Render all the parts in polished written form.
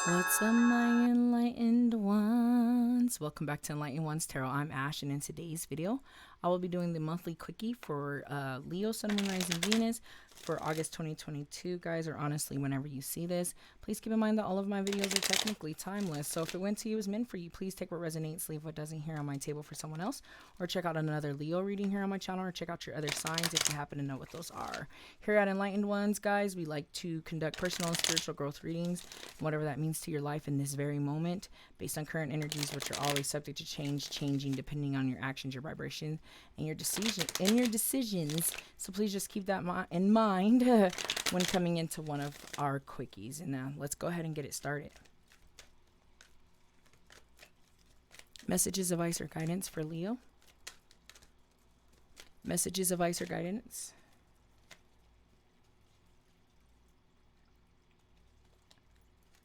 What's up, my enlightened ones? Welcome back to Enlightened Ones Tarot. I'm Ash, and in today's video, I will be doing the monthly quickie for Leo, Sun, Moon, Rising, Venus for August 2022, guys, or honestly, whenever you see this. Please keep in mind that all of my videos are technically timeless, so if it went to you, it was meant for you. Please take what resonates, leave what doesn't here on my table for someone else, or check out another Leo reading here on my channel, or check out your other signs if you happen to know what those are. Here at Enlightened Ones, guys, we like to conduct personal and spiritual growth readings, whatever that means to your life in this very moment, based on current energies, which are always subject to change, changing depending on your actions, your vibration, and your decisions. So please just keep that in mind when coming into one of our quickies. And now let's go ahead and get it started. Messages of advice or guidance for Leo. Messages of advice or guidance.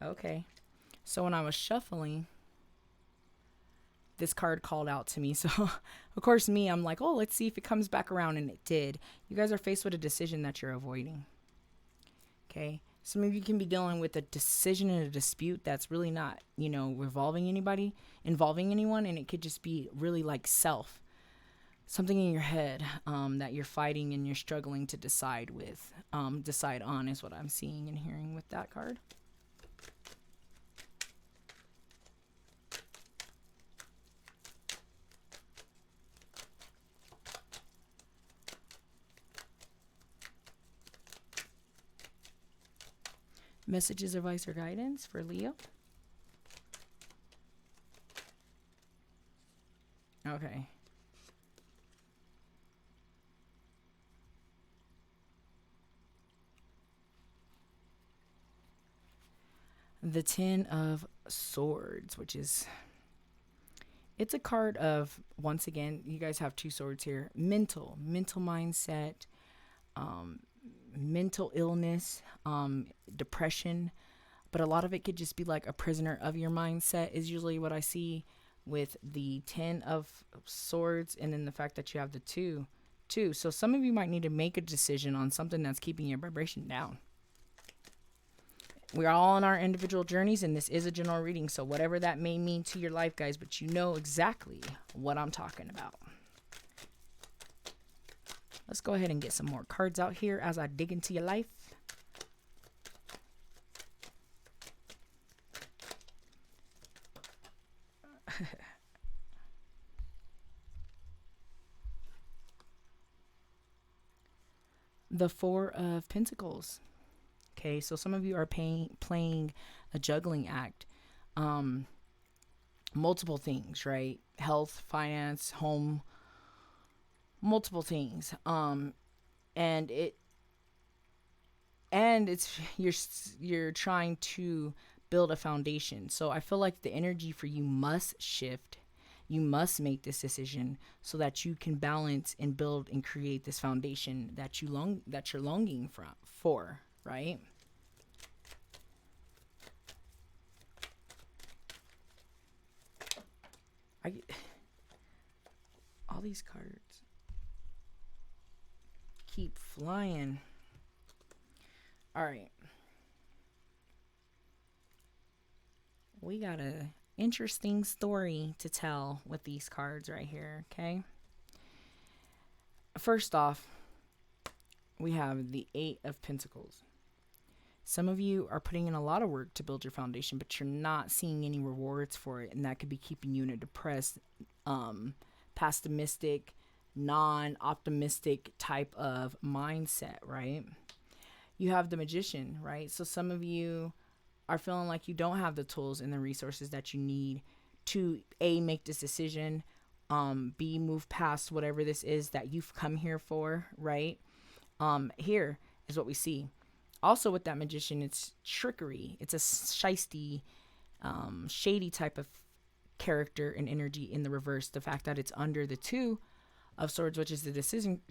Okay. So when I was shuffling, this card called out to me. So of course I'm like, oh, let's see if it comes back around, and it did. You guys are faced with a decision that you're avoiding. Okay. Some of you can be dealing with a decision and a dispute that's really not, involving anyone, and it could just be really like something in your head that you're fighting and you're struggling to decide on is what I'm seeing and hearing with that card. Messages, advice, or guidance for Leo. Okay. The Ten of Swords, which is, it's a card of, once again, you guys have two swords here. Mental mindset, mental illness, depression, but a lot of it could just be like a prisoner of your mindset is usually what I see with the 10 of Swords, and then the fact that you have the two. So some of you might need to make a decision on something that's keeping your vibration down. We're all on our individual journeys, and this is a general reading, so whatever that may mean to your life, guys, but you know exactly what I'm talking about. Let's go ahead and get some more cards out here as I dig into your life. The Four of Pentacles. Okay, so some of you are playing a juggling act. Multiple things, right? Health, finance, home, multiple things. And it's you're trying to build a foundation. So I feel like the energy for you must shift. You must make this decision so that you can balance and build and create this foundation that you're longing for, right? All these cards keep flying. All right. We got a interesting story to tell with these cards right here, okay? First off, we have the Eight of Pentacles. Some of you are putting in a lot of work to build your foundation, but you're not seeing any rewards for it, and that could be keeping you in a depressed, pessimistic, non-optimistic type of mindset, right? You have the Magician, right? So some of you are feeling like you don't have the tools and the resources that you need to A, make this decision, B, move past whatever this is that you've come here for, right? Here is what we see. Also with that Magician, it's trickery. It's a shisty, shady type of character and energy in the reverse. The fact that it's under the Two of Swords, which is the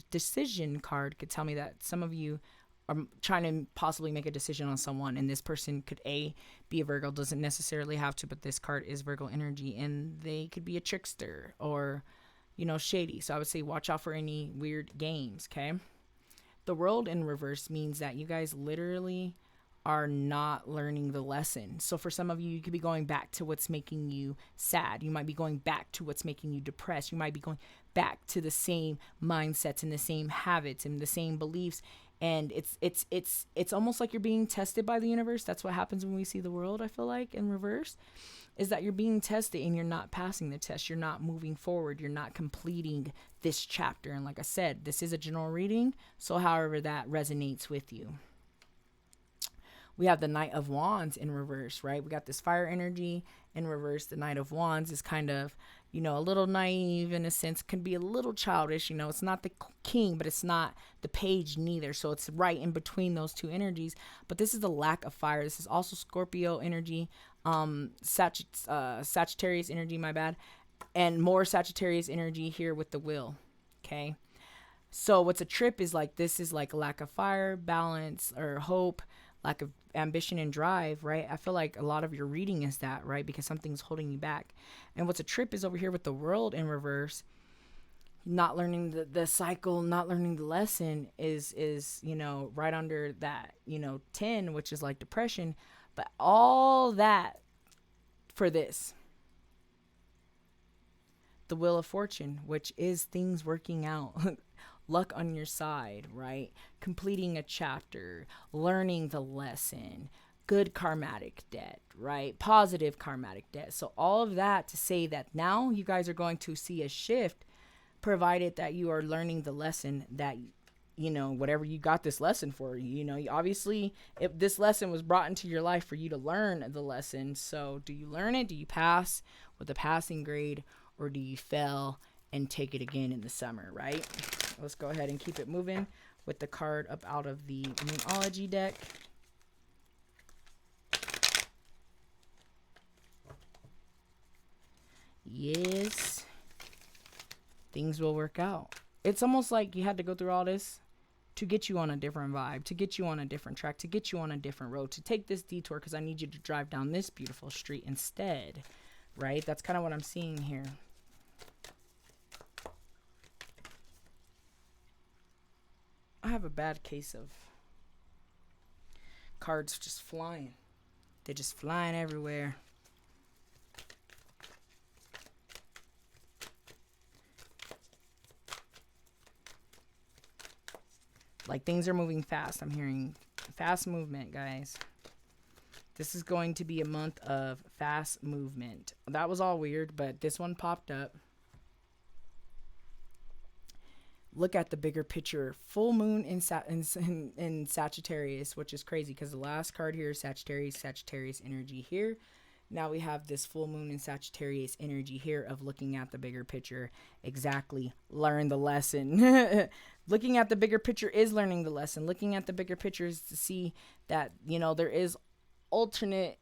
decision card, could tell me that some of you are trying to possibly make a decision on someone, and this person could A, be a Virgo, doesn't necessarily have to, but this card is Virgo energy, and they could be a trickster or, shady. So I would say watch out for any weird games, okay? The World in reverse means that you guys literally are not learning the lesson. So for some of you, you could be going back to what's making you sad. You might be going back to what's making you depressed. You might be going back to the same mindsets and the same habits and the same beliefs. And it's almost like you're being tested by the universe. That's what happens when we see the world, I feel like, in reverse, is that you're being tested and you're not passing the test. You're not moving forward. You're not completing this chapter. And like I said, this is a general reading. So however that resonates with you. We have the Knight of Wands in reverse, right? We got this fire energy in reverse. The Knight of Wands is kind of, you know, a little naive in a sense, can be a little childish. You know, it's not the king, but it's not the page neither. So it's right in between those two energies. But this is the lack of fire. This is also Scorpio energy, Sagittarius energy, my bad. And more Sagittarius energy here with the Wheel, okay? So what's a trip is like, this is like a lack of fire, balance, or hope, lack of ambition and drive, right? I feel like a lot of your reading is that, right? Because something's holding you back. And what's a trip is over here with the World in reverse, not learning the cycle, not learning the lesson is, you know, right under that, you know, 10, which is like depression. But all that for this, the Wheel of Fortune, which is things working out. Luck on your side, right? Completing a chapter, learning the lesson, good karmatic debt, right? Positive karmatic debt. So all of that to say that now you guys are going to see a shift, provided that you are learning the lesson that, you know, whatever you got this lesson for, you know, obviously if this lesson was brought into your life for you to learn the lesson. So do you learn it? Do you pass with a passing grade, or do you fail and take it again in the summer, right? Let's go ahead and keep it moving with the card up out of the Moonology deck. Yes. Things will work out. It's almost like you had to go through all this to get you on a different vibe, to get you on a different track, to get you on a different road, to take this detour because I need you to drive down this beautiful street instead, right? That's kind of what I'm seeing here. I have a bad case of cards just flying. They're just flying everywhere. Like things are moving fast. I'm hearing fast movement, guys. This is going to be a month of fast movement. That was all weird, but this one popped up. Look at the bigger picture. Full moon in Sagittarius, which is crazy because the last card here is Sagittarius energy here. Now we have this full moon in Sagittarius energy here of looking at the bigger picture. Exactly. Learn the lesson. Looking at the bigger picture is learning the lesson. Looking at the bigger picture is to see that, you know, there is alternate,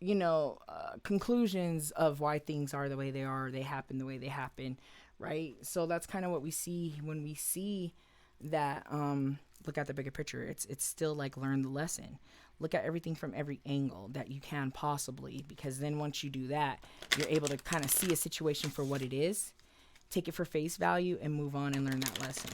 you know, conclusions of why things are the way they are. They happen the way they happen. Right? So that's kind of what we see when we see that, look at the bigger picture. It's still like learn the lesson. Look at everything from every angle that you can possibly, because then once you do that, you're able to kind of see a situation for what it is, take it for face value, and move on and learn that lesson.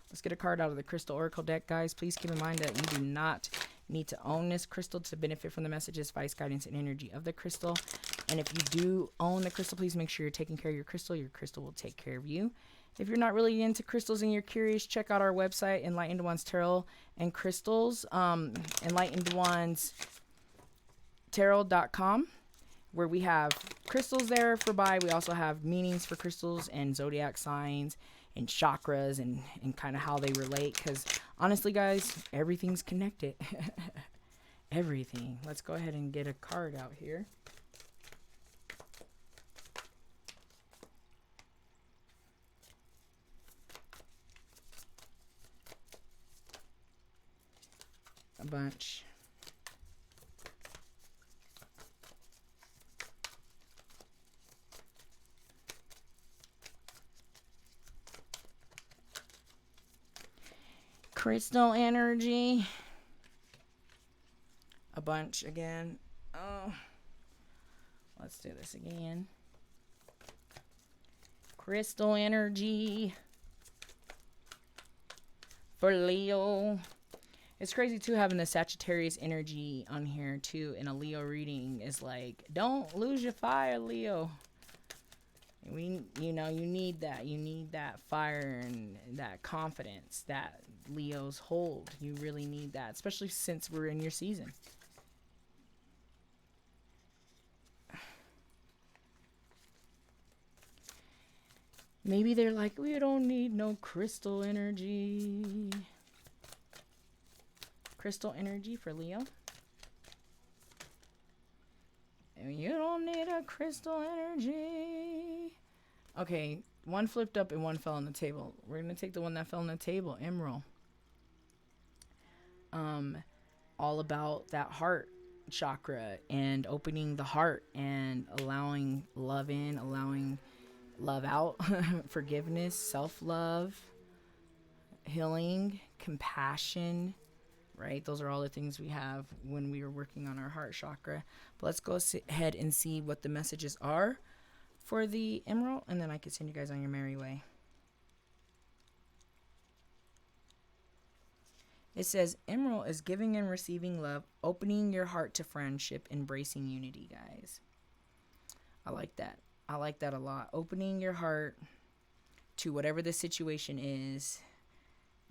Let's get a card out of the Crystal Oracle deck, guys. Please keep in mind that you do not need to own this crystal to benefit from the messages, advice, guidance, and energy of the crystal. And if you do own the crystal, please make sure you're taking care of your crystal. Your crystal will take care of you. If you're not really into crystals and you're curious, check out our website, Enlightened Ones Tarot and Crystals, EnlightenedOnesTarot.com, where we have crystals there for buy. We also have meanings for crystals and zodiac signs and chakras and kind of how they relate. Because honestly, guys, everything's connected. Everything. Let's go ahead and get a card out here. A bunch. Crystal energy. A bunch again. Oh. Let's do this again. Crystal energy for Leo. It's crazy too having the Sagittarius energy on here too in a Leo reading. Is like, don't lose your fire, Leo. You know, you need that. You need that fire and that confidence that Leos hold. You really need that, especially since we're in your season. Maybe they're like, we don't need no crystal energy. Crystal energy for Leo. You don't need a crystal energy. Okay, one flipped up and one fell on the table. We're going to take the one that fell on the table, Emerald. All about that heart chakra and opening the heart and allowing love in, allowing love out, forgiveness, self-love, healing, compassion, right? Those are all the things we have when we are working on our heart chakra. But let's go ahead and see what the messages are for the emerald, and then I can send you guys on your merry way. It says, emerald is giving and receiving love, opening your heart to friendship, embracing unity, guys. I like that. I like that a lot. Opening your heart to whatever the situation is,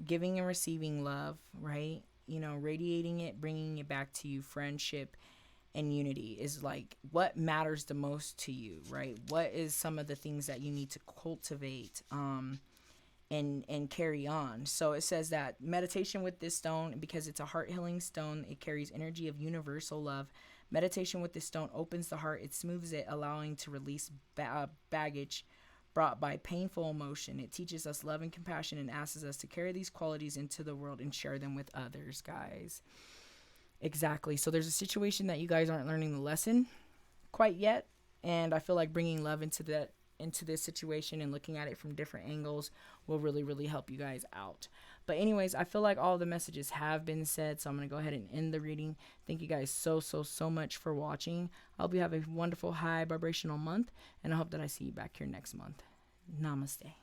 giving and receiving love, right? You know, radiating it, bringing it back to you. Friendship and unity is like what matters the most to you, right? What is some of the things that you need to cultivate and carry on? So it says that meditation with this stone, because it's a heart healing stone, it carries energy of universal love. Meditation with this stone opens the heart, it smooths it, allowing to release baggage brought by painful emotion. It teaches us love and compassion and asks us to carry these qualities into the world and share them with others, guys. Exactly. So there's a situation that you guys aren't learning the lesson quite yet, and I feel like bringing love into this situation and looking at it from different angles will really, really help you guys out. But anyways, I feel like all the messages have been said, so I'm going to go ahead and end the reading. Thank you guys so much for watching. I hope you have a wonderful high vibrational month, and I hope that I see you back here next month. Namaste.